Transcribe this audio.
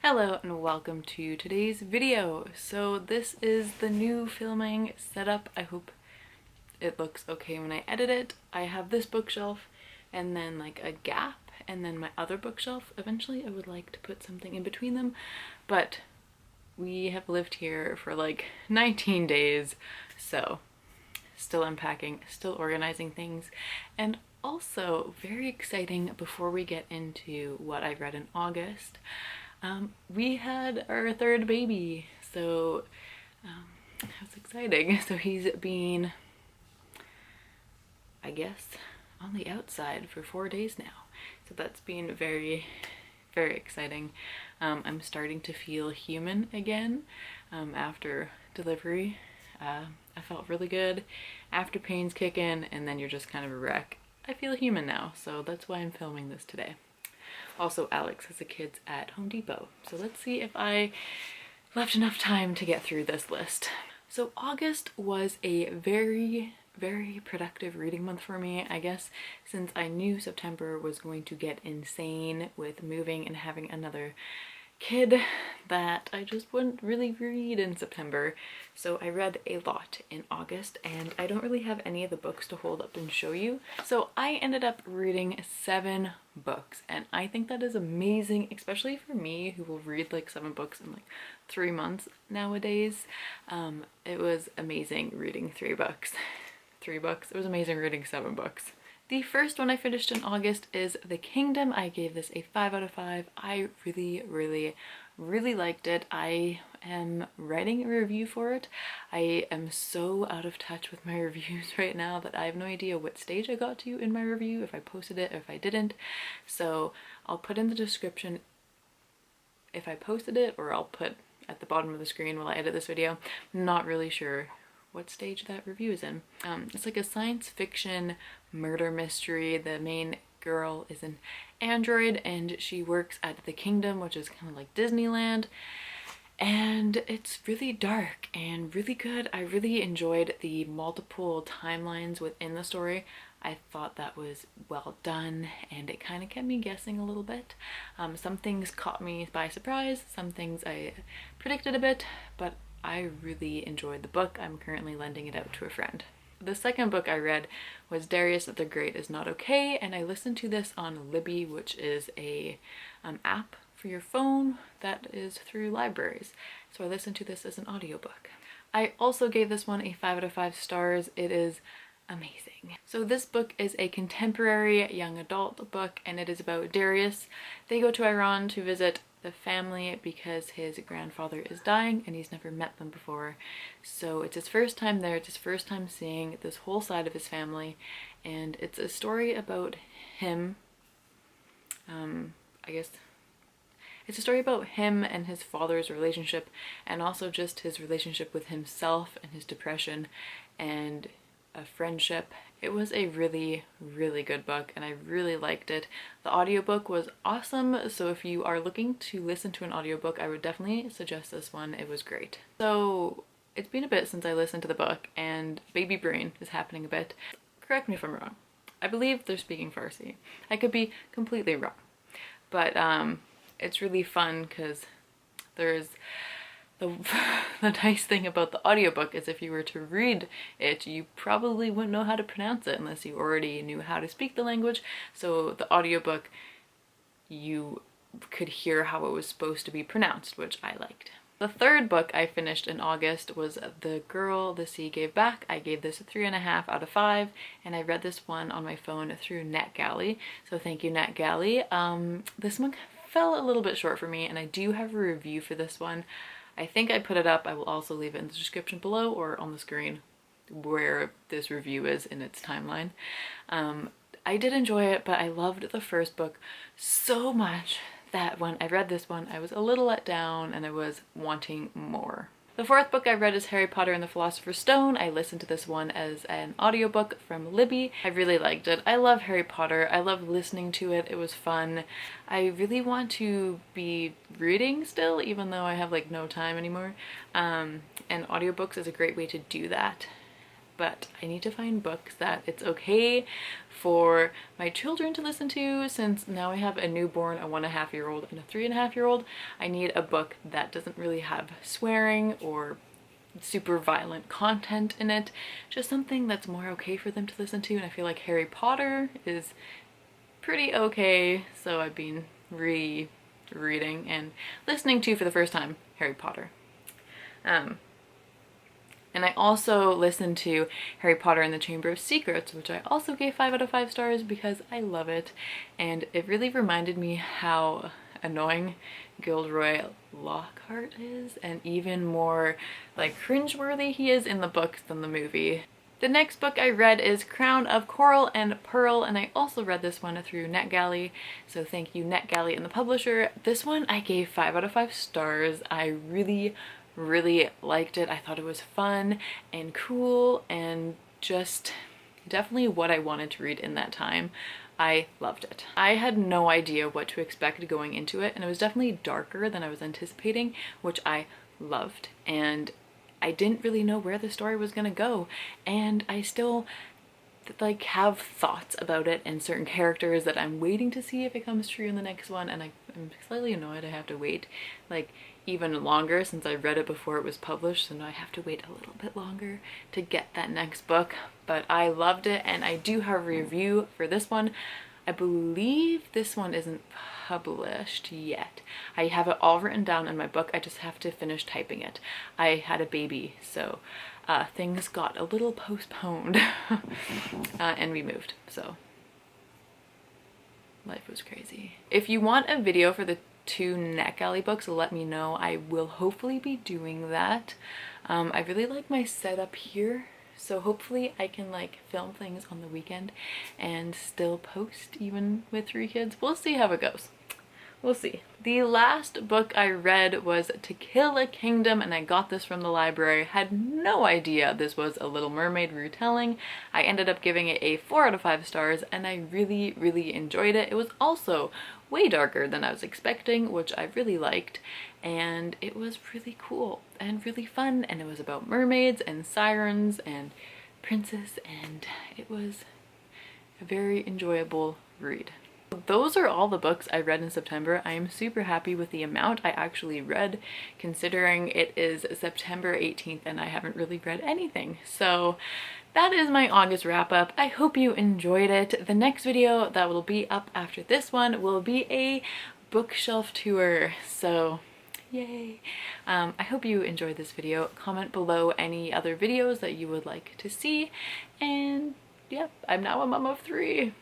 Hello and welcome to today's video. So this is the new filming setup. I hope it looks okay when I edit it. I have this bookshelf and then like a gap and then my other bookshelf. Eventually I would like to put something in between them, but we have lived here for like 19 days, so still unpacking, still organizing things, and also very exciting before we get into what I read in August. We had our third baby, so that's exciting. So he's been, I guess, on the outside for 4 days now. So that's been very, very exciting. I'm starting to feel human again after delivery. I felt really good. After pains kick in and then you're just kind of a wreck, I feel human now. So that's why I'm filming this today. Also, Alex has the kids at Home Depot. So let's see if I left enough time to get through this list. So August was a very, very productive reading month for me, I guess, since I knew September was going to get insane with moving and having another kid, that I just wouldn't really read in September. So I read a lot in August, and I don't really have any of the books to hold up and show you. So I ended up reading 7 books, and I think that is amazing, especially for me who will read like 7 books in like 3 months nowadays. It was amazing reading 3 books. 3 books. It was amazing reading 7 books. The first one I finished in August is The Kingdom. I gave this a 5 out of 5. I really, really, really liked it. I am writing a review for it. I am so out of touch with my reviews right now that I have no idea what stage I got to in my review, if I posted it or if I didn't. So I'll put in the description if I posted it, or I'll put at the bottom of the screen while I edit this video. I'm not really sure what stage that review is in. It's like a science fiction murder mystery. The main girl is an android and she works at the Kingdom, which is kind of like Disneyland, and it's really dark and really good. I really enjoyed the multiple timelines within the story. I thought that was well done, and it kind of kept me guessing a little bit. Some things caught me by surprise, some things I predicted a bit, but I really enjoyed the book. I'm currently lending it out to a friend. The second book I read was Darius, The Great Is Not Okay, and I listened to this on Libby, which is a app for your phone that is through libraries. So I listened to this as an audiobook. I also gave this one a 5 out of 5 stars. It is amazing. So this book is a contemporary young adult book, and it is about Darius. They go to Iran to visit the family because his grandfather is dying and he's never met them before. So it's his first time there, it's his first time seeing this whole side of his family, and it's a story about him. I guess it's a story about him and his father's relationship, and also just his relationship with himself and his depression and a friendship. It was a really, really good book and I really liked it. The audiobook was awesome, so if you are looking to listen to an audiobook, I would definitely suggest this one. It was great. So it's been a bit since I listened to the book, and baby brain is happening a bit. Correct me if I'm wrong. I believe they're speaking Farsi. I could be completely wrong, but it's really fun because there's the nice thing about the audiobook is if you were to read it, you probably wouldn't know how to pronounce it unless you already knew how to speak the language. So the audiobook, you could hear how it was supposed to be pronounced, which I liked. The third book I finished in August was The Girl the Sea Gave Back. I gave this a 3.5 out of 5, and I read this one on my phone through NetGalley. So thank you, NetGalley. This one fell a little bit short for me, and I do have a review for this one. I think I put it up. I will also leave it in the description below or on the screen where this review is in its timeline. I did enjoy it, but I loved the first book so much that when I read this one, I was a little let down and I was wanting more. The fourth book I read is Harry Potter and the Philosopher's Stone. I listened to this one as an audiobook from Libby. I really liked it. I love Harry Potter. I love listening to it. It was fun. I really want to be reading still, even though I have like no time anymore. And audiobooks is a great way to do that. but I need to find books that it's okay for my children to listen to. Since now I have a newborn, a 1.5-year-old, and a 3.5-year-old, I need a book that doesn't really have swearing or super violent content in it, just something that's more okay for them to listen to. And I feel like Harry Potter is pretty okay, so I've been rereading and listening to for the first time Harry Potter. And I also listened to Harry Potter and the Chamber of Secrets, which I also gave 5 out of 5 stars because I love it. And it really reminded me how annoying Gilderoy Lockhart is, and even more like cringeworthy he is in the books than the movie. The next book I read is Crown of Coral and Pearl, and I also read this one through NetGalley, so thank you NetGalley and the publisher. This one I gave 5 out of 5 stars. I really liked it. I thought it was fun and cool and just definitely what I wanted to read in that time. I loved it. I had no idea what to expect going into it, and it was definitely darker than I was anticipating, which I loved. And I didn't really know where the story was gonna go, and I still like have thoughts about it and certain characters that I'm waiting to see if it comes true in the next one. And I'm slightly annoyed I have to wait like even longer since I read it before it was published, so now I have to wait a little bit longer to get that next book. But I loved it, and I do have a review for this one. I believe this one isn't published yet. I have it all written down in my book. I just have to finish typing it. I had a baby, so things got a little postponed and we moved, so life was crazy. If you want a video for the 2 NetGalley books, let me know. I will hopefully be doing that. I really like my setup here, so hopefully I can like film things on the weekend and still post even with 3 kids. We'll see how it goes. We'll see. The last book I read was To Kill a Kingdom, and I got this from the library. Had no idea this was a Little Mermaid retelling. I ended up giving it a 4 out of 5 stars, and I really enjoyed it. It was also way darker than I was expecting, which I really liked, and it was really cool and really fun, and it was about mermaids and sirens and princes, and it was a very enjoyable read. Those are all the books I read in September. I am super happy with the amount I actually read, considering it is September 18th and I haven't really read anything. So that is my August wrap up. I hope you enjoyed it. The next video that will be up after this one will be a bookshelf tour. So yay. I hope you enjoyed this video. Comment below any other videos that you would like to see. And yeah, I'm now a mom of 3.